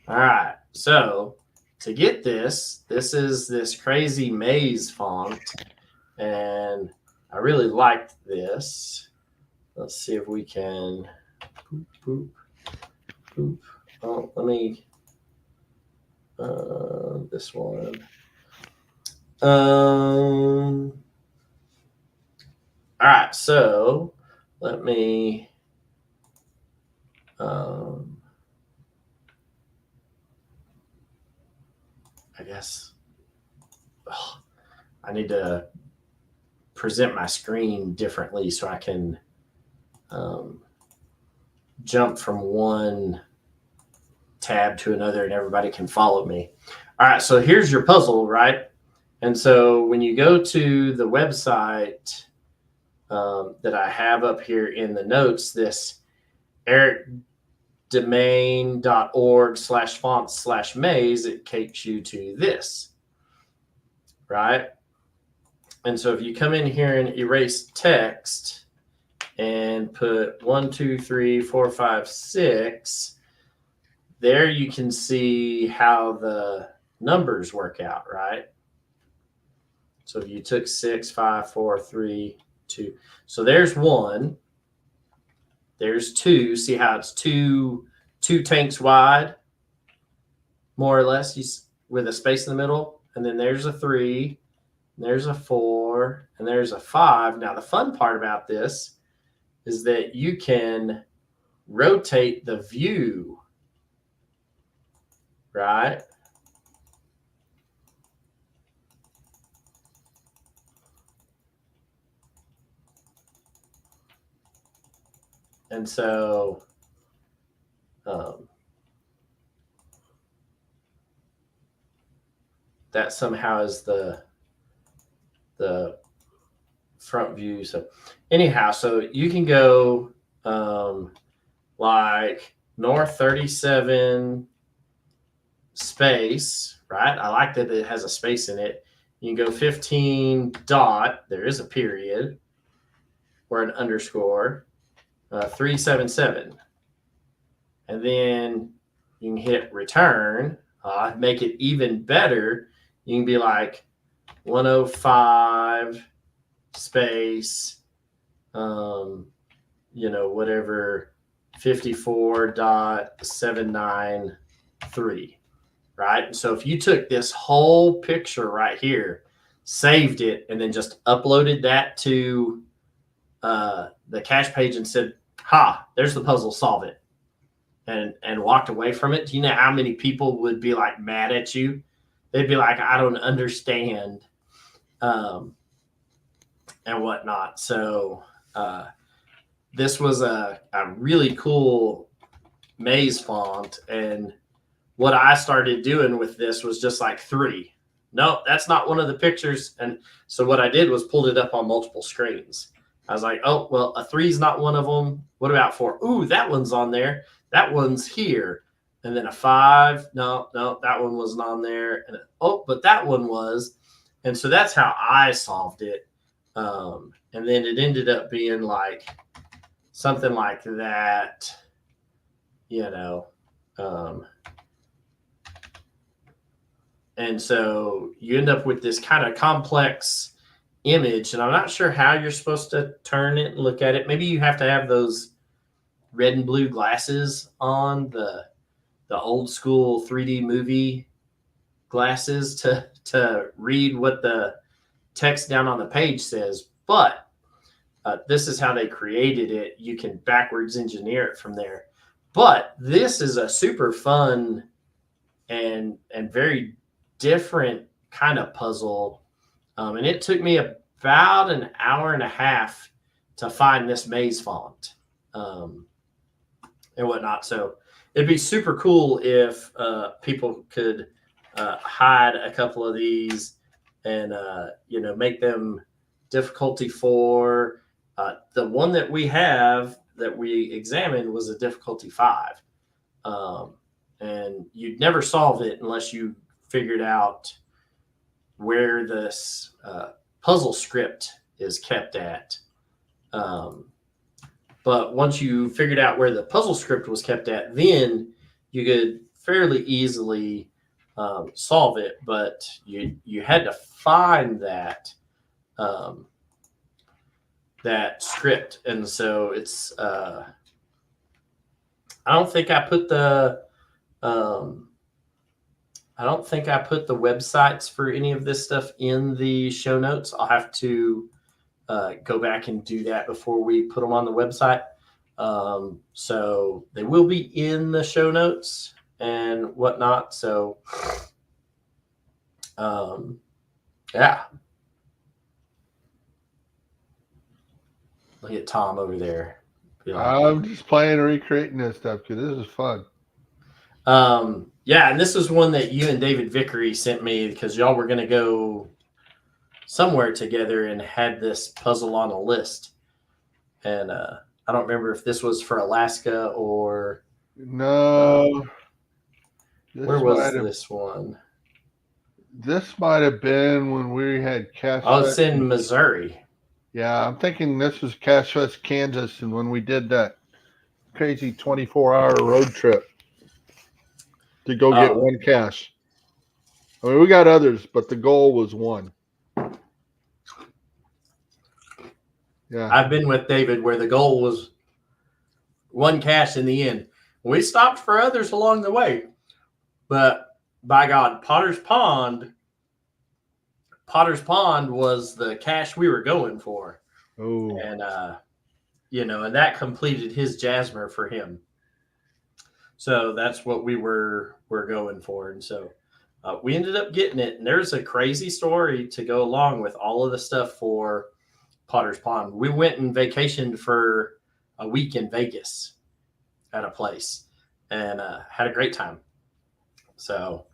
All right. So to get this is this crazy maze font, and I really liked this. Let's see if we can. Boop, boop, boop. Oh, let me. This one. All right. So let me. I guess I need to present my screen differently so I can jump from one tab to another and everybody can follow me. All right, so here's your puzzle, right? And so when you go to the website that I have up here in the notes, this ericdomain.org/fonts/maze, it takes you to this, right? And so if you come in here and erase text and put 1, 2, 3, 4, 5, 6, there you can see how the numbers work out, right? So if you took 6, 5, 4, 3, 2, so there's 1. There's 2. See how it's two tanks wide, more or less, with a space in the middle. And then there's a 3, there's a 4, and there's a 5. Now, the fun part about this is that you can rotate the view, right? And so that somehow is the front view. So anyhow, so you can go like north 37 space, right? I like that it has a space in it. You can go 15 dot, there is a period or an underscore, 377. And then you can hit return. Make it even better. You can be like 105 space, whatever, 54.793, right? So if you took this whole picture right here, saved it, and then just uploaded that to the cache page and said, there's the puzzle, solve it, and walked away from it, do you know how many people would be like mad at you? They'd be like, I don't understand. And and whatnot. So this was a really cool maze font. And what I started doing with this was just like 3. No, that's not one of the pictures. And so what I did was pulled it up on multiple screens. I was like, oh, well, a 3 is not one of them. What about 4? Ooh, that one's on there. That one's here. And then a 5. No, that one wasn't on there. And but that one was. And so that's how I solved it. And then it ended up being like something like that, and so you end up with this kind of complex image, and I'm not sure how you're supposed to turn it and look at it. Maybe you have to have those red and blue glasses on, the old school 3D movie glasses to read what the text down on the page says. But this is how they created it. You can backwards engineer it from there. But this is a super fun and very different kind of puzzle. And it took me about an hour and a half to find this maze font and whatnot. So it'd be super cool if people could hide a couple of these and, make them difficulty 4. The one that we have that we examined was a difficulty 5. And you'd never solve it unless you figured out where this puzzle script is kept at. But once you figured out where the puzzle script was kept at, then you could fairly easily solve it. But you had to find that that script. And so it's I don't think I put the websites for any of this stuff in the show notes. I'll have to go back and do that before we put them on the website. So they will be in the show notes and whatnot. So yeah. Look at Tom over there. I'm just playing and recreating this stuff because this is fun. Yeah, and this is one that you and David Vickery sent me because y'all were going to go somewhere together and had this puzzle on a list. And I don't remember if this was for Alaska or... No. Where was this one? This might have been when we had Cache. Oh, it's in Missouri. Yeah, I'm thinking this was Cache Fest, Kansas, and when we did that crazy 24-hour road trip to go get one cache. I mean, we got others, but the goal was one. Yeah. I've been with David where the goal was one cache in the end. We stopped for others along the way. But by God, Potter's Pond was the cache we were going for. Oh. And and that completed his Jasmer for him. So that's what we were going for. And so we ended up getting it. And there's a crazy story to go along with all of the stuff for Potter's Pond. We went and vacationed for a week in Vegas at a place and had a great time. So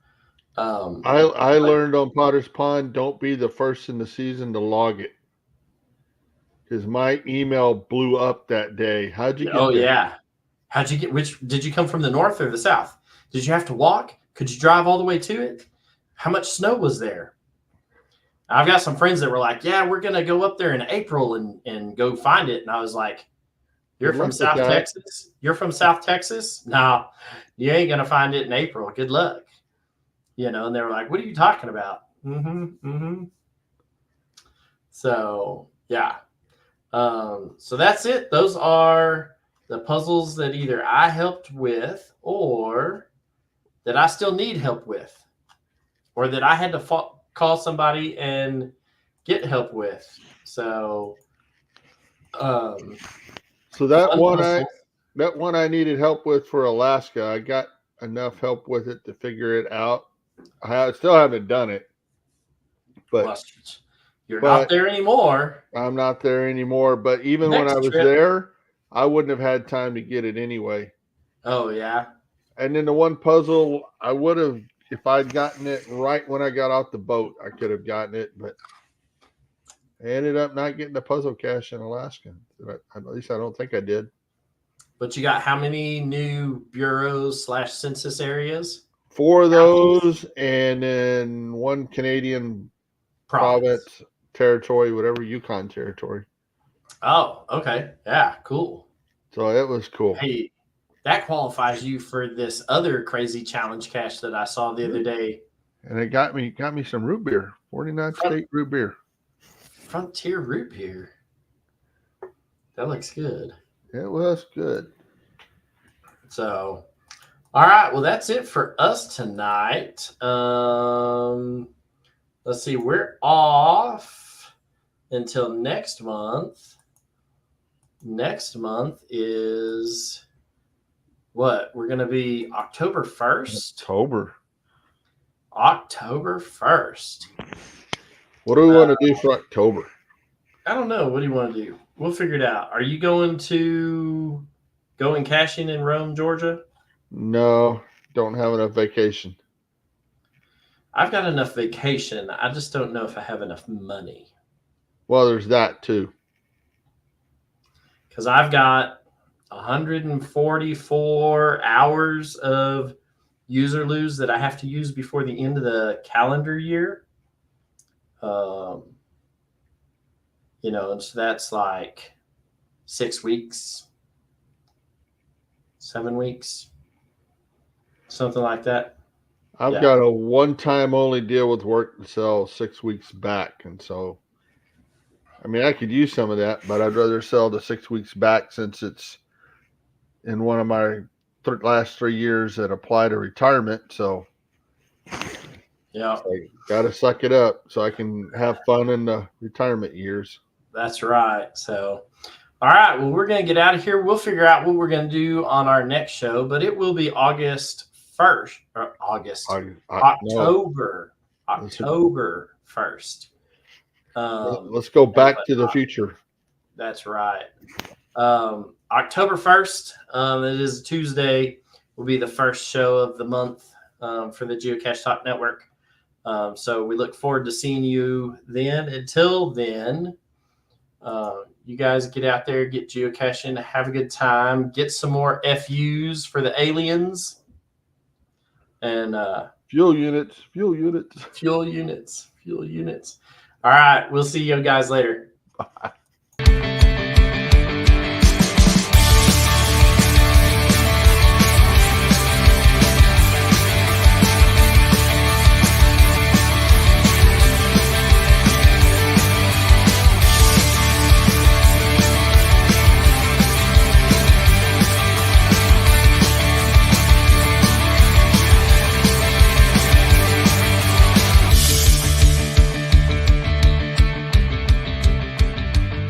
I learned on Potter's Pond, don't be the first in the season to log it. Because my email blew up that day. How'd you get there? Yeah. How'd you get, did you come from the north or the south? Did you have to walk? Could you drive all the way to it? How much snow was there? I've got some friends that were like, yeah, we're going to go up there in April and go find it. And I was like, you're from South Texas? You're from South Texas? No, you ain't going to find it in April. Good luck. And they were like, what are you talking about? So, yeah. So that's it. Those are the puzzles that either I helped with or that I still need help with or that I had to call somebody and get help with. So, that one I needed help with for Alaska, I got enough help with it to figure it out. I still haven't done it, but You're But not there anymore. I'm not there anymore. But even when Next I was trip. there, I wouldn't have had time to get it anyway. Oh yeah. And then the one puzzle, I would have, if I'd gotten it right when I got off the boat, I could have gotten it. But I ended up not getting the puzzle cache in Alaska. At least I don't think I did. But you got how many new bureaus / census areas? 4 of those, and then 1 Canadian province, territory, whatever, Yukon territory. Oh, okay. Yeah, cool. So it was cool. Hey, that qualifies you for this other crazy challenge cache that I saw the other day. And it got me some root beer, 49 state root beer. Frontier root beer. That looks good. It was good. So, all right. Well, that's it for us tonight. Let's see. We're off until next month. Next month is what? We're going to be October 1st. October 1st. What do we want to do for October? I don't know. What do you want to do? We'll figure it out. Are you going caching in Rome, Georgia? No, don't have enough vacation. I've got enough vacation. I just don't know if I have enough money. Well, there's that too. Because I've got 144 hours of user lose that I have to use before the end of the calendar year. And so that's like 6 weeks, 7 weeks, something like that. I've got a one-time only deal with work to sell 6 weeks back. And so, I mean, I could use some of that, but I'd rather sell the 6 weeks back since it's in one of my last 3 years that apply to retirement. So, yeah, I got to suck it up so I can have fun in the retirement years. That's right. So, all right. Well, we're going to get out of here. We'll figure out what we're going to do on our next show, but it will be August 1st or October 1st. Let's go back to the future. That's right. October 1st, it is a Tuesday, will be the first show of the month for the Geocache Talk Network. So we look forward to seeing you then. Until then, you guys get out there, get geocaching, have a good time, get some more FUs for the aliens. And fuel units. All right. We'll see you guys later. Bye.